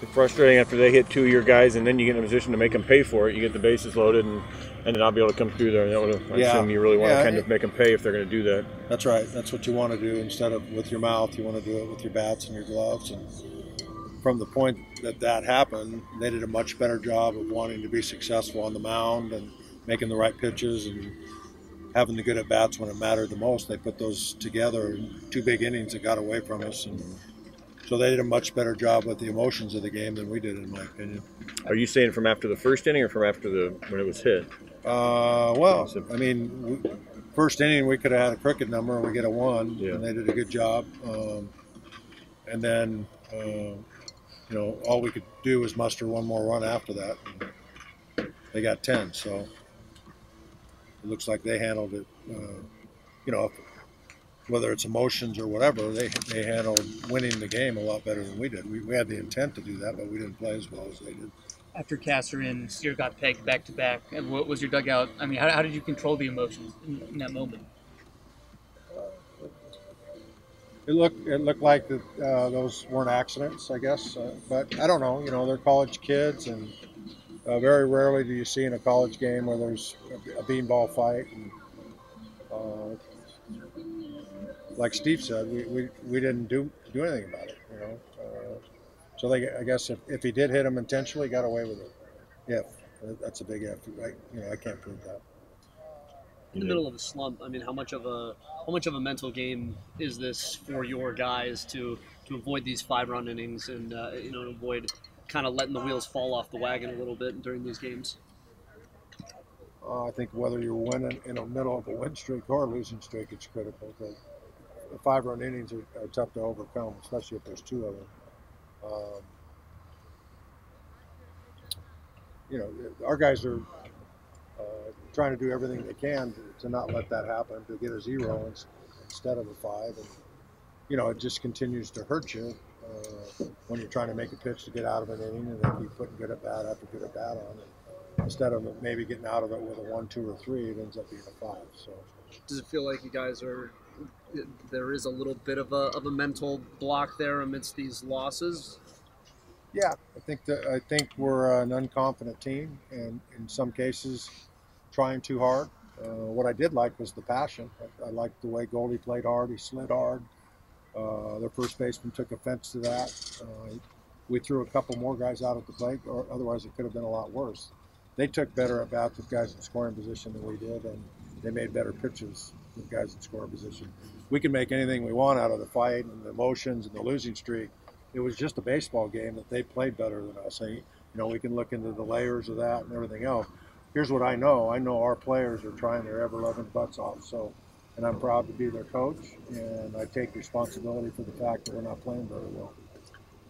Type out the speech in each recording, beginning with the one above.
frustrating after they hit two of your guys, and then you get in a position to make them pay for it. You get the bases loaded, and then not be able to come through there. And that would, I assume you really want to kind of make them pay if they're going to do that. That's right. That's what you want to do. Instead of with your mouth, you want to do it with your bats and your gloves. And from the point that happened, they did a much better job of wanting to be successful on the mound and making the right pitches and having the good at bats when it mattered the most. They put those together in two big innings that got away from us, and so they did a much better job with the emotions of the game than we did, in my opinion. Are you saying from after the first inning or from after when it was hit? Well, I mean, first inning we could have had a crooked number and we get a 1, and they did a good job. And then, all we could do was muster one more run after that. And they got 10, so it looks like they handled it. Whether it's emotions or whatever, they handled winning the game a lot better than we did. We had the intent to do that, but we didn't play as well as they did. After Castor and Steer got pegged back-to-back, and what was your dugout? I mean, how did you control the emotions in that moment? It looked like that those weren't accidents, I guess. But I don't know. They're college kids, and very rarely do you see in a college game where there's a beanball fight. And, like Steve said, we didn't do anything about it. So I guess if he did hit him intentionally, he got away with it. That's a big if. I can't prove that. In the middle of a slump, I mean, how much of a mental game is this for your guys to avoid these 5-run innings and avoid kind of letting the wheels fall off the wagon a little bit during these games? I think whether you're winning in the middle of a win streak or a losing streak, it's critical. The 5-run innings are tough to overcome, especially if there's 2 of them. Our guys are trying to do everything they can to not let that happen, to get a 0 instead of a 5. And, it just continues to hurt you when you're trying to make a pitch to get out of an inning and then keep putting good at bat after good at bat on it. Instead of maybe getting out of it with a 1, 2, or 3, it ends up being a 5. So, does it feel like you guys there is a little bit of a mental block there amidst these losses? Yeah, I think we're an unconfident team, and in some cases, trying too hard. What I did like was the passion. I liked the way Goldie played hard. He slid hard. Their first baseman took offense to that. We threw a couple more guys out at the plate, or otherwise it could have been a lot worse. They took better at bats with guys in scoring position than we did, and they made better pitches with guys in scoring position. We can make anything we want out of the fight and the emotions and the losing streak. It was just a baseball game that they played better than us. And, we can look into the layers of that and everything else. Here's what I know. I know our players are trying their ever-loving butts off. So, and I'm proud to be their coach, and I take responsibility for the fact that we're not playing very well.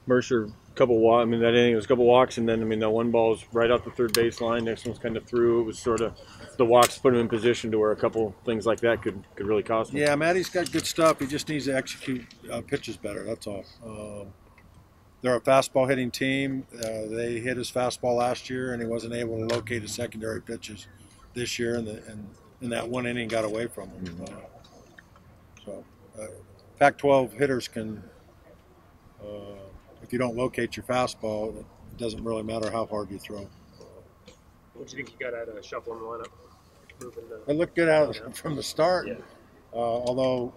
Mercer, couple walks. I mean, that inning was a couple walks, and then that one ball was right out the third baseline. Next one's kind of through. It was sort of the walks put him in position to where a couple things like that could really cost him. Yeah, Matty's got good stuff. He just needs to execute pitches better. That's all. They're a fastball hitting team. They hit his fastball last year, and he wasn't able to locate his secondary pitches this year, and that one inning got away from him. Pac-12 hitters can. If you don't locate your fastball, it doesn't really matter how hard you throw. What do you think you got out of shuffling the lineup? It looked good out from the start, although,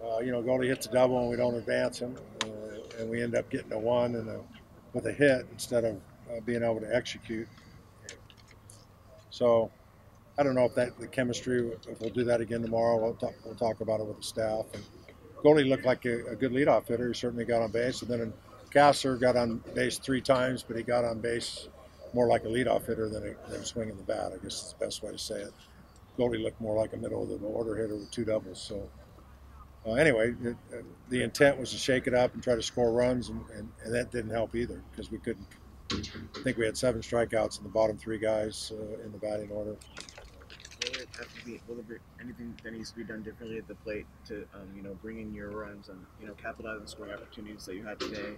Goldie hits a double and we don't advance him, and we end up getting a 1 with a hit instead of being able to execute. So I don't know if the chemistry, if we'll do that again tomorrow. We'll talk about it with the staff. And Goldie looked like a good leadoff hitter. He certainly got on base. And then Castor got on base 3 times, but he got on base more like a leadoff hitter than swinging the bat. I guess is the best way to say it. Goldie looked more like a middle of the order hitter with 2 doubles. So anyway, the intent was to shake it up and try to score runs, and that didn't help either because we couldn't. I think we had 7 strikeouts in the bottom 3 guys in the batting order. Will there be anything that needs to be done differently at the plate to, bring in your runs and, capitalize on scoring opportunities that you had today?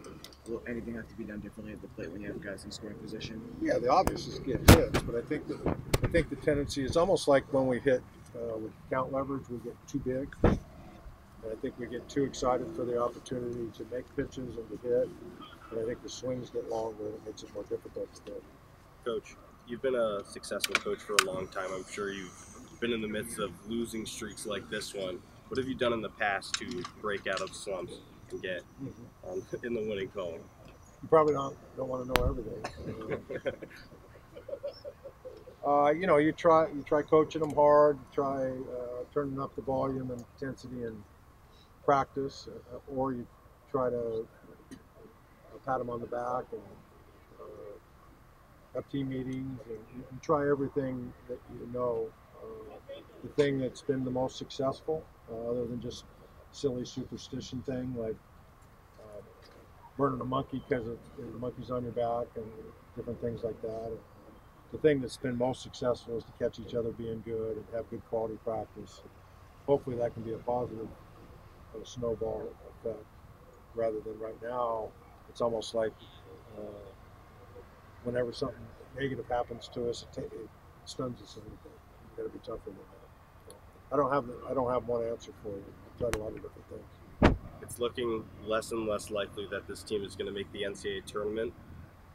Will anything have to be done differently at the plate when you have guys in scoring position? Yeah, the obvious is get hits, but I think the tendency is almost like when we hit with count leverage, we get too big. And I think we get too excited for the opportunity to make pitches and to hit. but I think the swings get longer and it makes it more difficult to throw. Coach, you've been a successful coach for a long time. I'm sure you've been in the midst of losing streaks like this one. What have you done in the past to break out of slumps and get in the winning column? You probably don't want to know everything. You try coaching them hard, you try turning up the volume and intensity and practice, or you try to pat them on the back and have team meetings, and you try everything that you know. The thing that's been the most successful, other than just silly superstition thing like burning a monkey because the monkey's on your back and different things like that. The thing that's been most successful is to catch each other being good and have good quality practice. Hopefully that can be a positive snowball effect, rather than right now it's almost like whenever something negative happens to us, it stuns us a little bit. You got to be tougher than that. So I don't have one answer for you. I've tried a lot of different things. It's looking less and less likely that this team is going to make the NCAA tournament.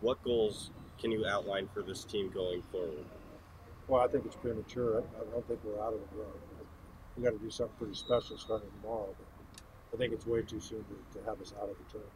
What goals can you outline for this team going forward? Well, I think it's premature. I don't think we're out of the run. We got to do something pretty special starting tomorrow. But I think it's way too soon to have us out of the tournament.